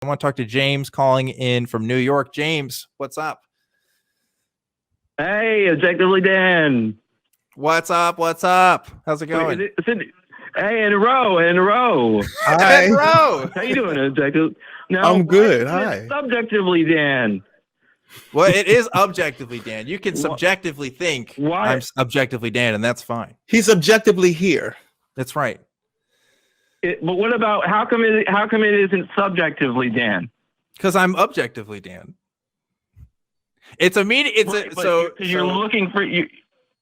I want to talk to James calling in from New York. James, what's up? Hey, Objectively Dan. What's up? What's up? How's it going? Hey, and Ro. Hi. Ro. How you doing, Objectively? No, I'm good. Hi. Subjectively Dan. Well, it is objectively Dan. You can subjectively think I'm objectively Dan, and that's fine. He's objectively here. That's right. But what about how come it isn't subjectively Dan? Because I'm objectively Dan. It's a meaning. You're looking for you.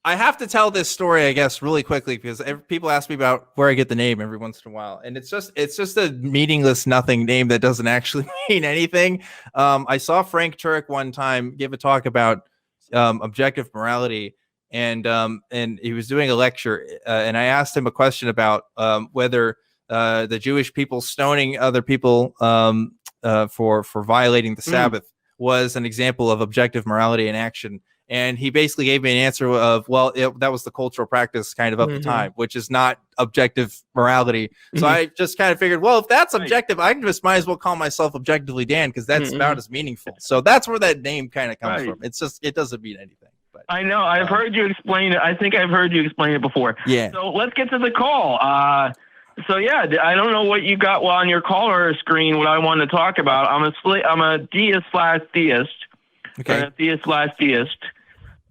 I have to tell this story, I guess, really quickly because people ask me about where I get the name every once in a while, and it's just a meaningless nothing name that doesn't actually mean anything. I saw Frank Turek one time give a talk about objective morality, and he was doing a lecture, and I asked him a question about whether the Jewish people stoning other people for violating the Sabbath was an example of objective morality in action. And he basically gave me an answer of, well, that was the cultural practice kind of the time, which is not objective morality. So I just kind of figured, well, if that's objective, I just might as well call myself Objectively Dan because that's about as meaningful. So that's where that name kind of comes from. It's just, it doesn't mean anything. But I know. I've heard you explain it. I think I've heard you explain it before. Yeah. So let's get to the call. So yeah, I don't know what you got on your caller screen, what I want to talk about. I'm a deist/theist. Okay. Theist/theist.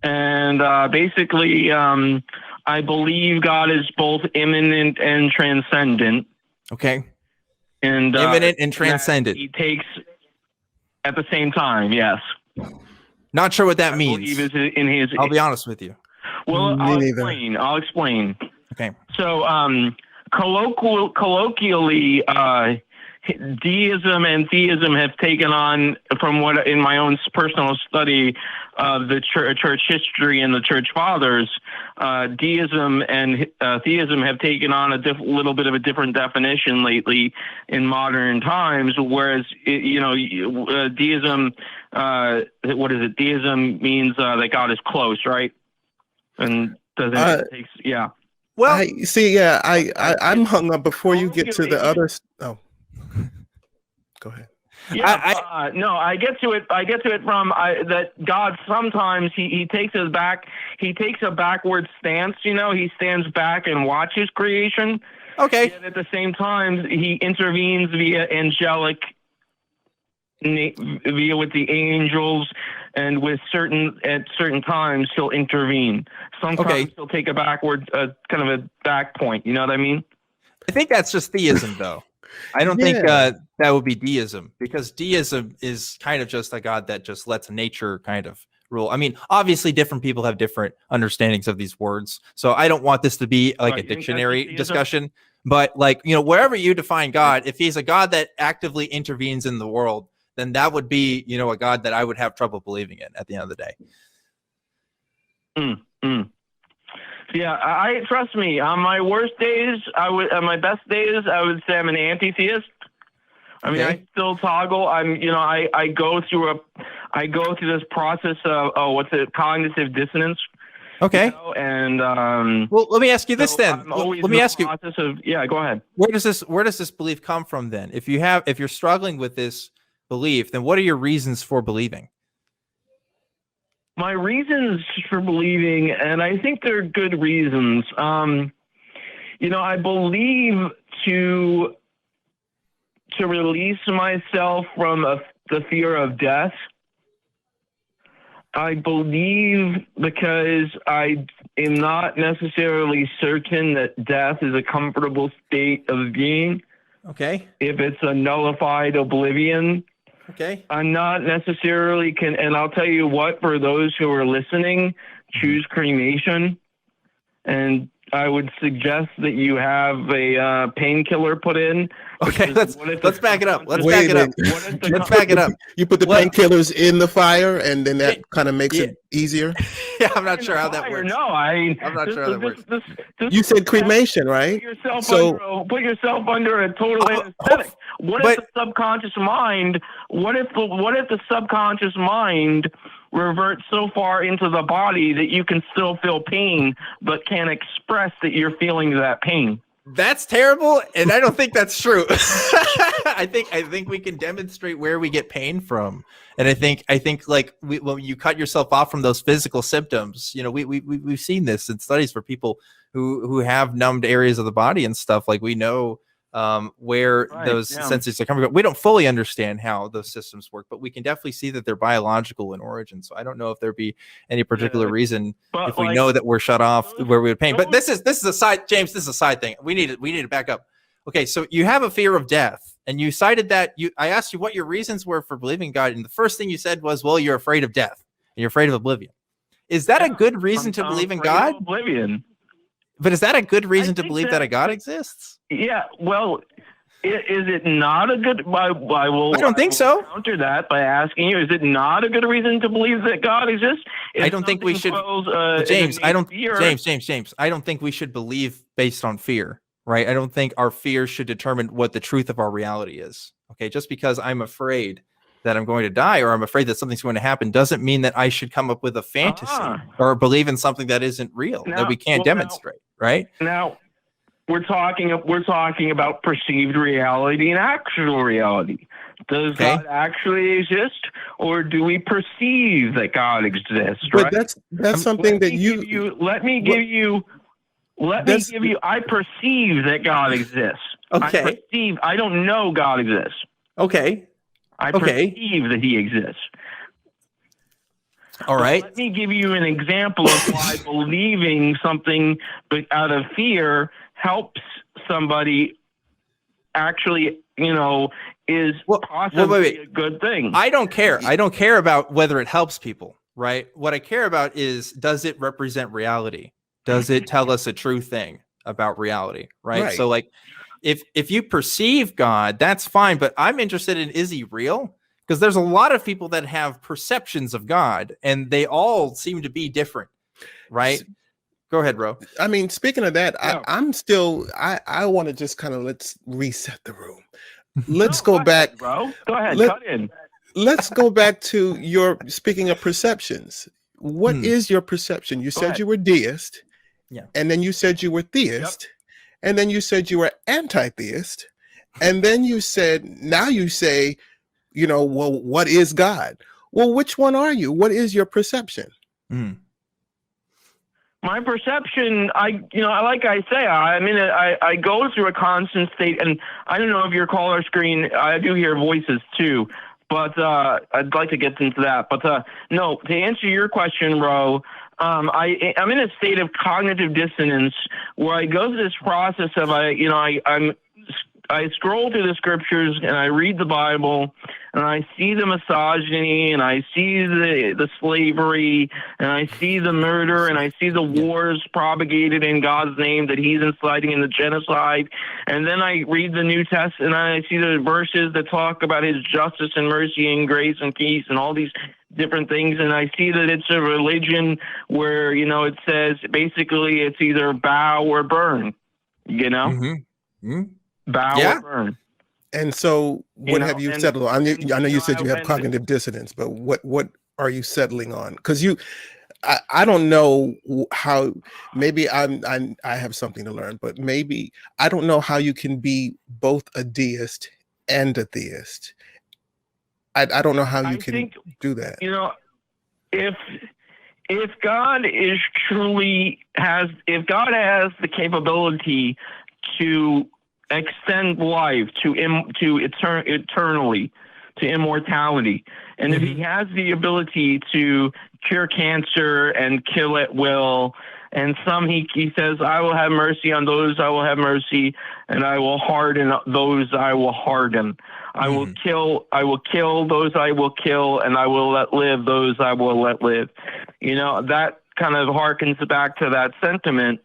And basically, I believe God is both immanent and transcendent. Okay. And immanent and transcendent. He takes at the same time. Yes. Not sure what that means. I'll be honest with you. Well, I'll explain. Okay. So, colloquially, deism and theism have taken on, from what in my own personal study of the church history and the church fathers, deism and theism have taken on a little bit of a different definition lately in modern times. Whereas, deism, what is it? Deism means that God is close, right? And yeah. Well, I'm hung up before you get to the others. Oh. Go ahead. Yeah, no, I get to it from that God sometimes he takes us back. He takes a backward stance. He stands back and watches creation. Okay. Yet at the same time, he intervenes via angelic, with the angels, and at certain times he'll intervene. Sometimes he'll take a backward, kind of a back point. You know what I mean? I think that's just theism, though. I don't think that would be deism, because deism is kind of just a God that just lets nature kind of rule. I mean, obviously different people have different understandings of these words. So I don't want this to be like a dictionary discussion, but wherever you define God, if he's a God that actively intervenes in the world, then that would be, a God that I would have trouble believing in at the end of the day. Yeah, trust me. On my worst days, on my best days, I would say I'm an anti-theist. I mean, I still toggle. I go through this process of cognitive dissonance. Okay. And well, let me ask you this then. Let me ask you. Go ahead. Where does this belief come from then? If you're struggling with this belief, then what are your reasons for believing? My reasons for believing, and I think they're good reasons. I believe to release myself from the fear of death. I believe because I am not necessarily certain that death is a comfortable state of being. Okay. If it's a nullified oblivion. Okay. I'm not necessarily and I'll tell you what, for those who are listening, choose cremation. And I would suggest that you have a painkiller put in. Okay, let's back it up. Let's back it up. Let's back it up. You put the painkillers in the fire, and then that kind of makes it easier. Yeah, I'm not sure how that works. No, I'm not sure how that works. You said cremation, right? Put yourself under a total anesthetic. What if the subconscious mind? What if the subconscious mind reverts so far into the body that you can still feel pain, but can't express that you're feeling that pain? That's terrible, and I don't think that's true. I think we can demonstrate where we get pain from, and I think like when you cut yourself off from those physical symptoms, we've seen this in studies for people who have numbed areas of the body and stuff. Like we know where those senses are coming from. We don't fully understand how those systems work, but we can definitely see that they're biological in origin. So I don't know if there'd be any particular reason if we know that we're shut off where we would pain. But this is a side, James. This is a side thing. We need to back up. Okay, so you have a fear of death, and you cited that. I asked you what your reasons were for believing God, and the first thing you said was, "Well, you're afraid of death, and you're afraid of oblivion." Is that a good reason to believe in God? Oblivion. But is that a good reason to believe that a God exists? Yeah, well, is it not a good? I don't think so. Counter that by asking you: is it not a good reason to believe that God exists? I don't think we should, James. I don't think we should believe based on fear, right? I don't think our fear should determine what the truth of our reality is. Okay, just because I'm afraid that I'm going to die or I'm afraid that something's going to happen doesn't mean that I should come up with a fantasy or believe in something that isn't real, that we can't demonstrate, right? Now, we're talking about perceived reality and actual reality. Does God actually exist, or do we perceive that God exists? But that's something that I perceive that God exists. Okay. I don't know God exists. Okay. I perceive that he exists. All right. Let me give you an example of why believing something out of fear helps somebody actually, is possibly a good thing. I don't care. I don't care about whether it helps people, right? What I care about is, does it represent reality? Does it tell us a true thing about reality, right? So like, if you perceive God, that's fine. But I'm interested in, is he real? Because there's a lot of people that have perceptions of God, and they all seem to be different, right? Go ahead, Ro. I mean, speaking of that, I'm still, I want to just kind of, let's reset the room. Let's go back. Bro. Go ahead, cut in. Let's go back to your, speaking of perceptions. What is your perception? You said you were deist. Yeah. And then you said you were theist. Yep. And then you said you were anti-theist. And then you said, now you say, well, what is God? Well, which one are you? What is your perception? My perception, I go through a constant state, and I don't know if your caller screen, I do hear voices too, but I'd like to get into that. But no, to answer your question, Ro, I'm in a state of cognitive dissonance where I go through this process of I scroll through the scriptures and I read the Bible and I see the misogyny and I see the slavery and I see the murder and I see the wars propagated in God's name that he's inciting in the genocide. And then I read the New Testament and I see the verses that talk about his justice and mercy and grace and peace and all these different things. And I see that it's a religion where, it says basically it's either bow or burn, bow or burn. And so what have you settled on? I know you said you have cognitive dissonance, but what are you settling on? Because I don't know how, maybe I have something to learn, but maybe I don't know how you can be both a deist and a theist. I don't know how you can do that. If God is if God has the capability to extend life to eternally, to immortality, and if he has the ability to cure cancer and kill at will, and he says, I will have mercy on those I will have mercy, and I will harden those I will harden. I will kill those I will kill, and I will let live those I will let live. That kind of harkens back to that sentiment,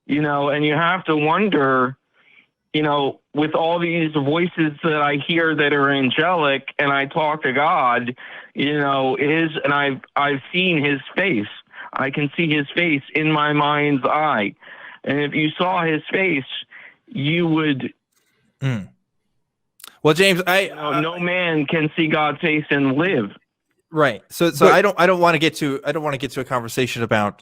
and you have to wonder, with all these voices that I hear that are angelic and I talk to God, and I've seen his face. I can see his face in my mind's eye. And if you saw his face, you would. Well, James, no man can see God's face and live. Right. So I don't want to get to a conversation about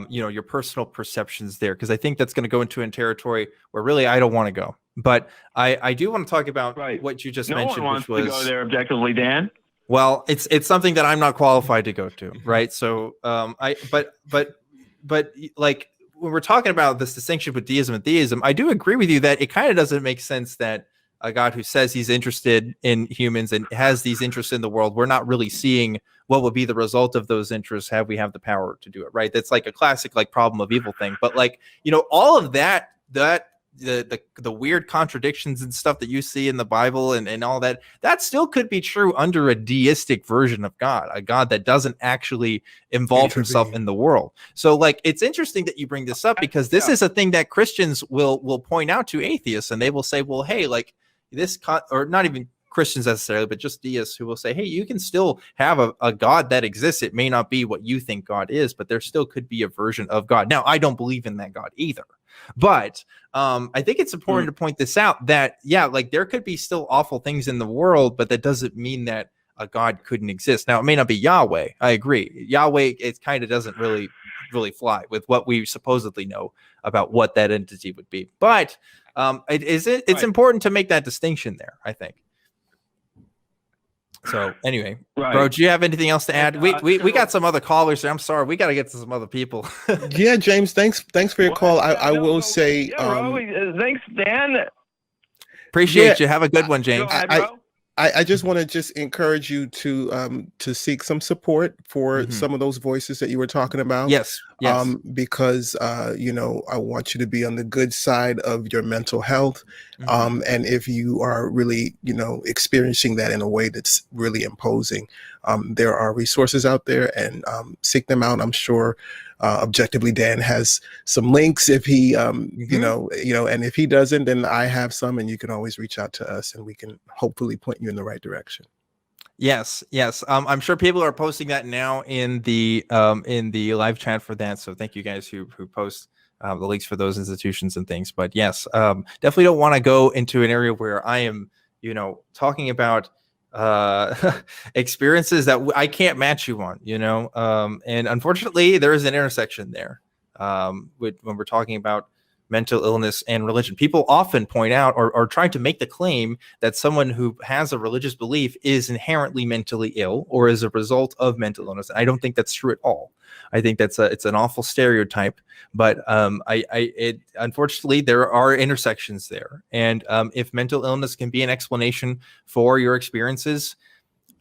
your personal perceptions there, because I think that's going to go into a territory where really I don't want to go. But I do want to talk about what you just mentioned, which was to go there objectively, Dan. Well, it's something that I'm not qualified to go to, right? So but like when we're talking about this distinction with deism and theism, I do agree with you that it kind of doesn't make sense that a God who says he's interested in humans and has these interests in the world, we're not really seeing what would be the result of those interests have we have the power to do it, right? That's like a classic like problem of evil thing. But like, all of that the weird contradictions and stuff that you see in the Bible and all that still could be true under a deistic version of God, a God that doesn't actually involve himself in the world. So like, it's interesting that you bring this up, because this is a thing that Christians will point out to atheists, and they will say, well, hey, like or not even Christians necessarily, but just deists who will say, hey, you can still have a God that exists. It may not be what you think God is, but there still could be a version of God. Now, I don't believe in that God either. But I think it's important to point this out that, like there could be still awful things in the world, but that doesn't mean that a God couldn't exist. Now, it may not be Yahweh. I agree. Yahweh, it kind of doesn't really fly with what we supposedly know about what that entity would be. But it's important to make that distinction there, I think. So anyway, bro, do you have anything else to add? We got some other callers here. I'm sorry, we got to get to some other people. Yeah, James, thanks for your call. I will say, thanks, Dan. Appreciate you. Have a good one, James. I just want to just encourage you to seek some support for some of those voices that you were talking about. Yes. Because I want you to be on the good side of your mental health. And if you are really, experiencing that in a way that's really imposing, there are resources out there, and seek them out. I'm sure Objectively Dan has some links if he and if he doesn't, then I have some, and you can always reach out to us and we can hopefully point you in the right direction. Yes. I'm sure people are posting that now in the live chat for that. So thank you guys who post the links for those institutions and things. But yes, definitely don't want to go into an area where I am, talking about experiences that I can't match you on, and unfortunately there is an intersection there when we're talking about mental illness and religion. People often point out or try to make the claim that someone who has a religious belief is inherently mentally ill or is a result of mental illness. I don't think that's true at all. I think it's an awful stereotype, but unfortunately there are intersections there. And if mental illness can be an explanation for your experiences,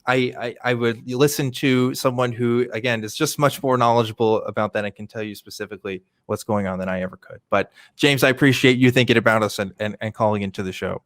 I would listen to someone who, again, is just much more knowledgeable about that and can tell you specifically what's going on than I ever could. But James, I appreciate you thinking about us and calling into the show.